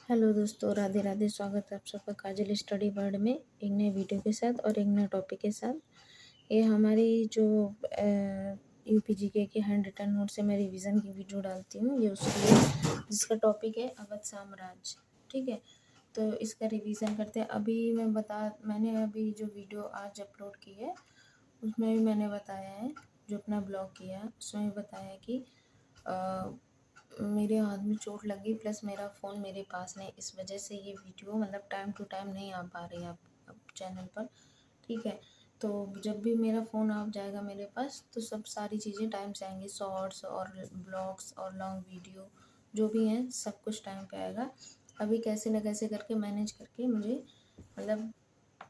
Hello दोस्तों, राधे राधे। स्वागत है आप सबका काजल स्टडी वर्ल्ड में एक नए वीडियो के साथ और एक नए टॉपिक के साथ। ये हमारी जो यूपीजीके के हैंड रिटन नोट से मैं रिवीजन की वीडियो डालती हूँ, ये उसके लिए जिसका टॉपिक है अवध साम्राज्य। ठीक है, तो इसका रिवीजन करते हैं। मैंने अभी जो वीडियो आज अपलोड की है उसमें भी मैंने बताया है, जो अपना ब्लॉग किया है उसमें भी बताया है कि मेरे हाथ में चोट लगी, प्लस मेरा फ़ोन मेरे पास नहीं, इस वजह से ये वीडियो मतलब टाइम टू टाइम नहीं आ पा रही है आप अब चैनल पर। ठीक है, तो जब भी मेरा फ़ोन आ जाएगा मेरे पास तो सब सारी चीज़ें टाइम से आएंगी, शॉर्ट्स और ब्लॉग्स और लॉन्ग वीडियो जो भी हैं सब कुछ टाइम पे आएगा। अभी कैसे न कैसे करके मैनेज करके मुझे मतलब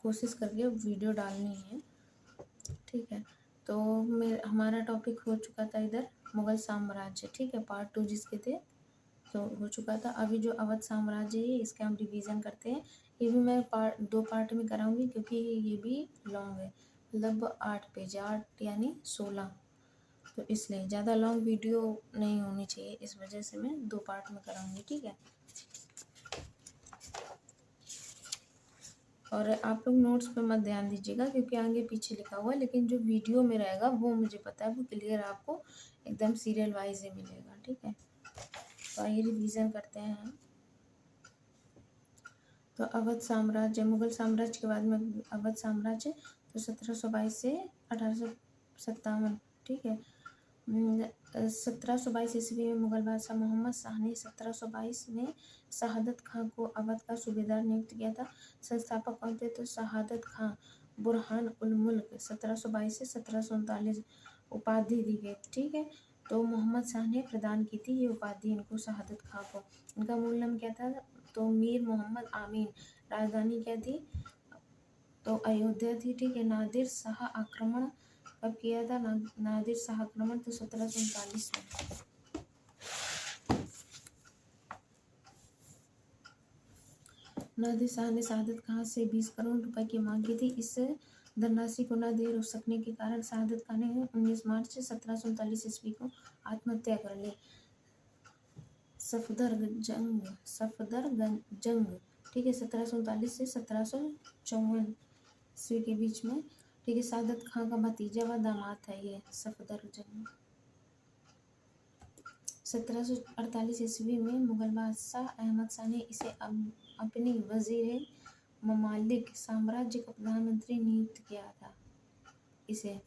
कोशिश करके वीडियो डालनी है। ठीक है, तो हमारा टॉपिक हो चुका था इधर मुगल साम्राज्य। ठीक है, पार्ट 2 जिसके थे तो हो चुका था। अभी जो अवध साम्राज्य है इसका हम रिवीजन करते हैं। ये भी मैं दो पार्ट में कराऊंगी क्योंकि ये भी लॉन्ग है, मतलब 8 पेज, 8 यानी 16, तो इसलिए ज़्यादा लॉन्ग वीडियो नहीं होनी चाहिए, इस वजह से मैं 2 पार्ट में कराऊंगी। ठीक है, और आप लोग नोट्स पे मत ध्यान दीजिएगा क्योंकि आगे पीछे लिखा हुआ है, लेकिन जो वीडियो में रहेगा वो मुझे पता है वो क्लियर आपको एकदम सीरियल वाइज ही मिलेगा। ठीक है, तो आइए रिवीजन करते हैं हम। तो अवध साम्राज्य, मुगल साम्राज्य के बाद में अवध साम्राज्य, तो 1722 से 1857। ठीक है, 1722 ईस्वी में मुगल बादशाह मोहम्मद शाह ने 1722 में शहादत खां को अवध का सूबेदार नियुक्त किया था। संस्थापक कौन थे? तो शहादत खां बुरहान उल मुल्क। 1722 से 1739 उपाधि दी गई। ठीक है, तो मोहम्मद शाह ने प्रदान की थी ये उपाधि इनको, शहादत खां को। इनका मूल नाम क्या था? तो मीर मोहम्मद आमीन। राजधानी क्या थी? तो अयोध्या थी। ठीक है, नादिर शाह आक्रमण कब किया था? नादिर शाह आक्रमण तो 1739 में। नादिर शाह ने शहादत खां से 20 करोड़ रुपए की मांग की थी। इस धनराशि को न दे सकने के कारण शहादत खां ने 19 मार्च 1739 ईस्वी को आत्महत्या कर ली। सफदरजंग। ठीक है, 1739 से 1754 ईस्वी के बीच में। ठीक है, शहादत खां का भतीजा व दामाद था ये सफदरजंग। 1748 ईस्वी में मुगल बादशाह अहमद शाह ने इसे अपनी वजीर ममालिक साम्राज्य का प्रधानमंत्री नियुक्त किया था। इसे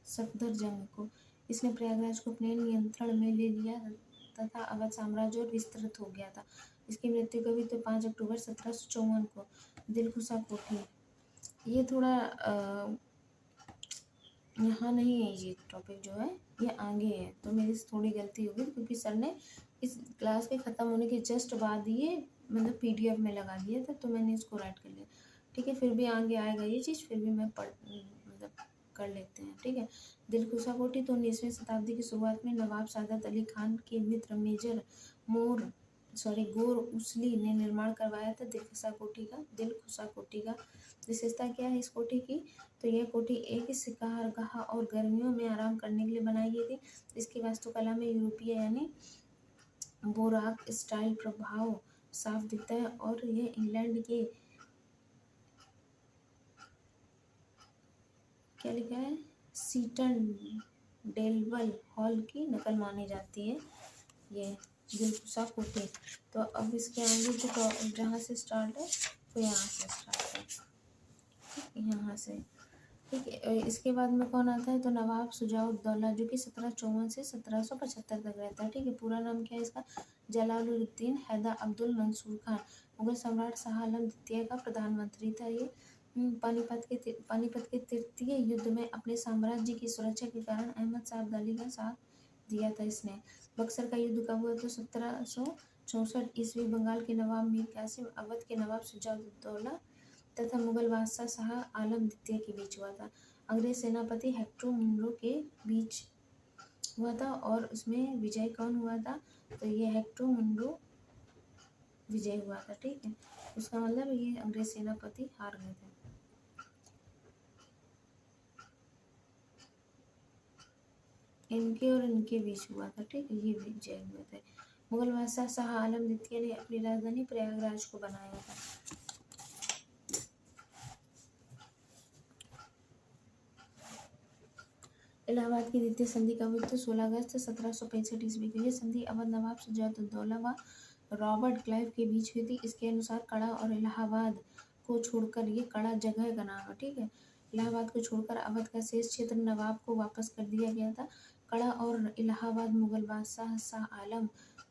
सफदरजंग को इसने प्रयागराज को अपने नियंत्रण में ले लिया तथा अवध साम्राज्य और विस्तृत हो गया था। इसकी मृत्यु कभी तो 5 अक्टूबर 1754 को दिलखुशा कोठी। ये थोड़ा यहाँ नहीं है, ये टॉपिक जो है ये आगे है, तो मेरी से थोड़ी गलती होगी क्योंकि सर ने इस क्लास के ख़त्म होने के जस्ट बाद ये मतलब पीडीएफ में लगा दिया था, तो मैंने इसको राइट कर लिया। ठीक है, फिर भी आगे आएगा ये चीज़, फिर भी मैं मतलब कर लेते हैं। ठीक है, दिलखुशा कोठी तो 19वीं शताब्दी की शुरुआत में नवाब सादत अली खान के मित्र मेजर गोर उसली ने निर्माण करवाया था दिलखुशा कोठी का। विशेषता क्या है इस कोठी की? तो यह कोठी एक शिकारगाह और गर्मियों में आराम करने के लिए बनाई गई थी। इसकी वास्तुकला में यूरोपीय यानी बोराक स्टाइल प्रभाव साफ दिखता है और यह इंग्लैंड के क्या लिखा है सीटन डेलवल हॉल की नकल मानी जाती है ये दिलखुशा कोठी। तो अब इसके आगे जो जहाँ से स्टार्ट है तो यहाँ से स्टार्ट है, यहाँ से। ठीक है, इसके बाद में कौन आता है? तो नवाब शुजाउद्दौला, जो कि 1754 से 1775 तक रहता है। ठीक है, पूरा नाम क्या है इसका? जलालुद्दीन हैदर अब्दुल मंसूर खान। मुगल सम्राट शाह आलम द्वितीय का प्रधानमंत्री था ये। पानीपत के तृतीय युद्ध में अपने साम्राज्य की सुरक्षा के कारण अहमद शाह अब्दाली का साथ दिया था इसने। बक्सर का युद्ध कब हुआ? तो 1764 ईस्वी। बंगाल के नवाब मीर कासिम, अवध के नवाब शुजाउद्दौला तथा मुगल बादशाह शाह आलम द्वितीय के बीच हुआ था। अंग्रेज सेनापति हेक्टर मुनरो के बीच हुआ था और उसमें विजय कौन हुआ था? तो ये हेक्टर मुनरो विजय हुआ था। ठीक है, उसका मतलब ये अंग्रेज सेनापति हार गए थे। इनके और इनके बीच हुआ था। ठीक है, ये विजय हुए थे। मुगल बादशाह शाह आलम द्वितीय ने अपनी राजधानी प्रयागराज को बनाया था। इलाहाबाद की द्वितीय संधि कब हुई? तो 16 अगस्त 1765 ईस्वी की। ये संधि अवध नवाब शुजाउद्दौला व रॉबर्ट क्लाइव के बीच हुई थी। इसके अनुसार कड़ा और इलाहाबाद को छोड़कर, ये कड़ा जगह का नाम है, ठीक है, इलाहाबाद को छोड़कर अवध का शेष क्षेत्र नवाब को वापस कर दिया गया था। कड़ा और इलाहाबाद मुगल बादशाह शाह आलम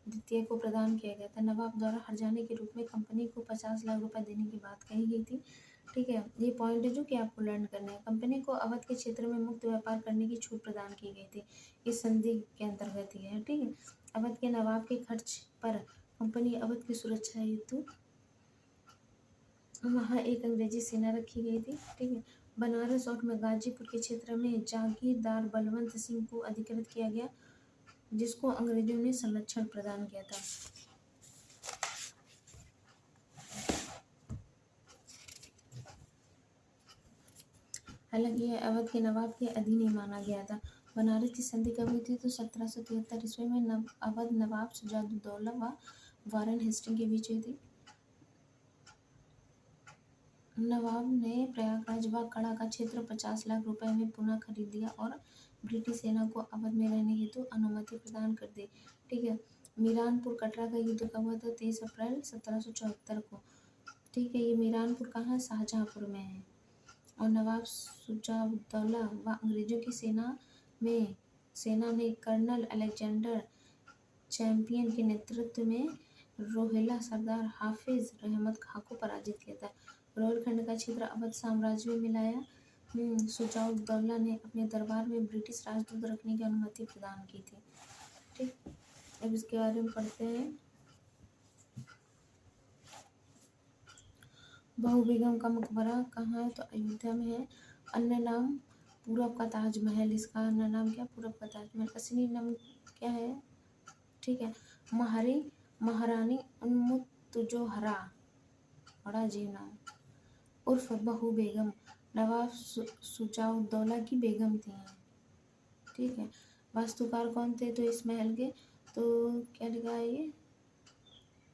द्वितीय को प्रदान किया गया था। नवाब द्वारा हर्जाने के रूप में कंपनी को 50 लाख रुपए देने की बात कही गई थी, ठीक है। ये पॉइंट है जो कि आपको लर्न करना है। कंपनी को अवध के क्षेत्र में मुक्त व्यापार करने की छूट प्रदान की गई थी। इस संधि के अंतर्गत ही है, ठीक है। अवध के नवाब के खर्च पर कंपनी अवध की सुरक्षा हेतु वहाँ एक अंग्रेजी सेना रखी गई थी, ठीक है। बनारस और गाजीपुर के क्षेत्र में जागीरदार बलवंत सिंह को अधिकृत किया गया, जिसको अंग्रेजों ने संरक्षण प्रदान किया था। हालांकि यह अवध के नवाब के अधीन ही माना गया था। बनारस की संधि कब हुई थी? तो 1773 ईस्वी में अवध नवाब शुजाउद्दौला व वारेन हेस्टिंग के बीच हुई थी। नवाब ने प्रयागराज व कड़ा का क्षेत्र 50 लाख रुपए में पुनः खरीद लिया और ब्रिटिश सेना को अवध में रहने हेतु अनुमति प्रदान कर दी, ठीक है। मीरानपुर कटरा का युद्ध कब हुआ था? 23 अप्रैल 1774 को, ठीक है। ये मीरानपुर कहाँ? शाहजहाँपुर में है। और नवाब शुजाउद्दौला व अंग्रेजों की सेना ने कर्नल अलेक्जेंडर चैंपियन के नेतृत्व में रोहिला सरदार हाफिज रहमत खां को पराजित किया था। रोहिलखंड का क्षेत्र अवध साम्राज्य में मिलाया। शुजाउद्दौला ने अपने दरबार में ब्रिटिश राजदूत रखने की अनुमति प्रदान की थी, ठीक। अब इसके बारे में पढ़ते हैं। बहू बेगम का मकबरा कहाँ है? तो अयोध्या में है। अन्य नाम पूरब का ताजमहल, इसका अन्य नाम क्या? पूरब का ताजमहल। असली नाम क्या है? ठीक है, महारानी उम्मुतुजोहरा, बड़ा अजीब नाम, उर्फ बहू बेगम, नवाब शुजाउद्दौला की बेगम थी, ठीक है। वास्तुकार कौन थे तो इस महल के? तो क्या लिखा है ये?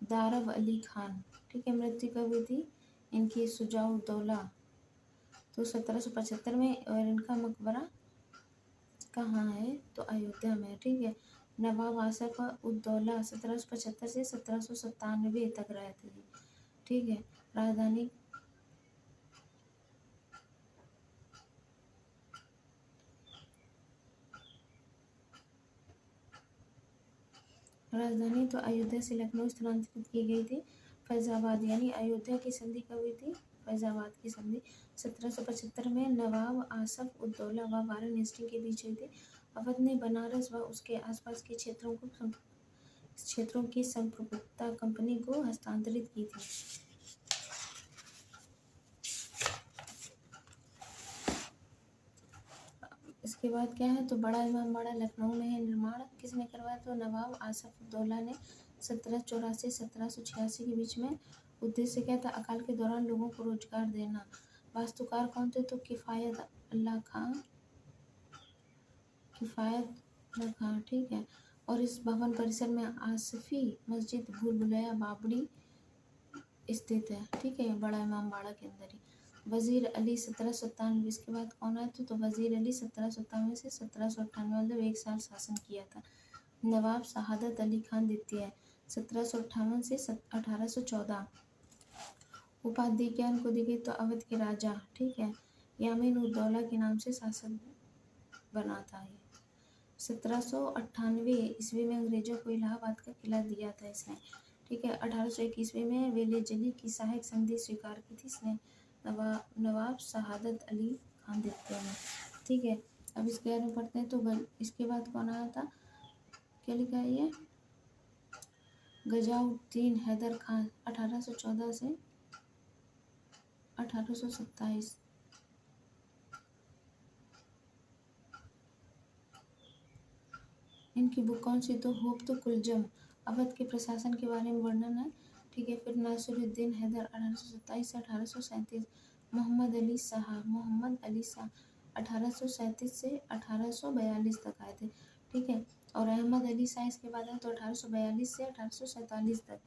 दारब अली खान, ठीक है। मृत्यु कब हुई थी इनकी? शुजाउद्दौला तो 1775 में। और इनका मकबरा कहाँ है? तो अयोध्या में, ठीक है। नवाब आसफ उद्दौला 1775 से 1797 तक रहे थे, ठीक है। राजधानी तो अयोध्या से लखनऊ स्थानांतरित की गई थी। फैजाबाद, यानी अयोध्या की संधि कब हुई थी? फैजाबाद की संधि 1775 में नवाब आसफ उद्दौला व वारेन हेस्टिंग के बीच हुई थी। अवध ने बनारस व उसके आसपास के क्षेत्रों की संप्रभुता कंपनी को हस्तांतरित की थी। इसके बाद क्या है? तो बड़ा इमामबाड़ा लखनऊ में है। निर्माण किसने करवाया? तो नवाब आसफ उद्दौला ने 1784 1786 के बीच में। उद्देश्य क्या था? अकाल के दौरान लोगों को रोजगार देना। वास्तुकार कौन थे? तो किफायत अल्लाह खां, ठीक है। और इस भवन परिसर में आसफी मस्जिद भूल भुलैया बाबरी स्थित है, ठीक है, बड़ा इमामबाड़ा के अंदर ही। वजीर अली 1797, इसके बाद कौन आया? तो वजीर अली 1797 से 1798, मतलब 1 साल शासन किया था। नवाब शहादत अली खान द्वितीय 1758 से 1814। उपाधि क्या उनको दी गई? तो अवध के राजा, ठीक है। यामीन उद्दौला के नाम से शासन बना था ये। 1798 ईस्वी में अंग्रेजों को इलाहाबाद का किला दिया था इसने, ठीक है। 1801 ईस्वी में वेलेजली की सहायक संधि स्वीकार की थी इसने नवाब शहादत अली खान द्वितीय ने, ठीक है। अब इसके बारे में पढ़ते हैं। तो इसके बाद कौन आया था? क्या लिखा है ये? गजाउद्दीन हैदर खान 1814 से 1827। इनकी बुक कौन सी? तो होप तो कुलजम, अवध के प्रशासन के बारे में वर्णन है, ठीक है। फिर नासिरुद्दीन हैदर 1827 से 1837। मोहम्मद अली शाह 1837 से 1842 तक आए थे, ठीक है। और अहमद अली शाह इसके बाद है तो 1842 से 1847 तक।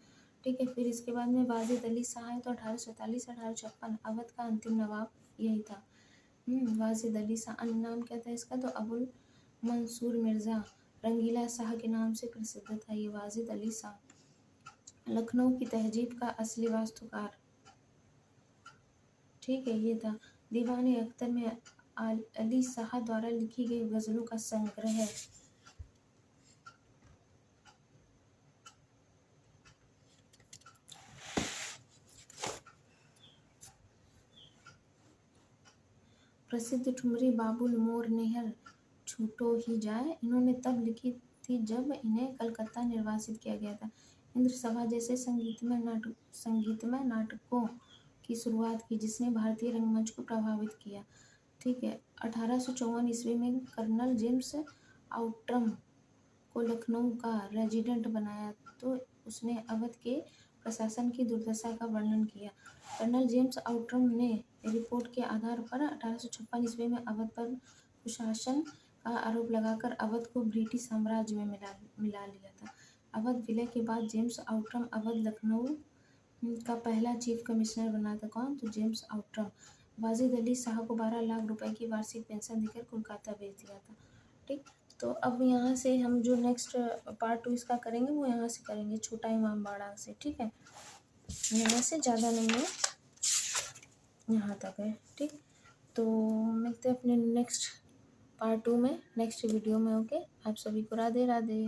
ठीक है, फिर इसके बाद में वाजिद अली शाह है तो 1847 से 1856। अवध का अंतिम नवाब यही था। वाजिद अली शाह, अन्य नाम क्या था इसका, तो अबुल मंसूर मिर्ज़ा रंगीला शाह के नाम से प्रसिद्ध था ये वाजिद अली शाह। लखनऊ की तहजीब का असली वास्तुकार, ठीक है, ये था। दीवान अख्तर में अली शाह द्वारा लिखी गई गज़लों का संग्रह है। प्रसिद्ध ठुमरी बाबुल मोर नेहर छूटो ही जाए, इन्होंने तब लिखी थी जब इन्हें कलकत्ता निर्वासित किया गया था। इंद्र सभा जैसे संगीतमय नाटकों की शुरुआत की जिसने भारतीय रंगमंच को प्रभावित किया। ठीक है, 1854 ईस्वी में कर्नल जेम्स आउट्रम को लखनऊ का रेजिडेंट बनाया तो उसने अवध के प्रशासन की दुर्दशा का वर्णन किया। कर्नल जेम्स आउट्रम ने रिपोर्ट के आधार पर 1856 ईस्वी में अवध पर कुशासन का आरोप लगाकर अवध को ब्रिटिश साम्राज्य में मिला लिया था। अवध विलय के बाद जेम्स आउट्रम अवध लखनऊ का पहला चीफ कमिश्नर बना था। कौन, तो जेम्स आउट्रम। वाजिद अली शाह को 12 लाख रुपए की वार्षिक पेंशन देकर कोलकाता भेज दिया था। ठीक, तो अब यहाँ से हम जो नेक्स्ट पार्ट 2 इसका करेंगे वो यहाँ से करेंगे, छोटा इमामबाड़ा से। ठीक है, यहाँ से ज़्यादा नहीं है, यहाँ तक है। ठीक, तो मिलते हैं अपने नेक्स्ट पार्ट 2 में, नेक्स्ट वीडियो में। ओके, आप सभी को राधे राधे।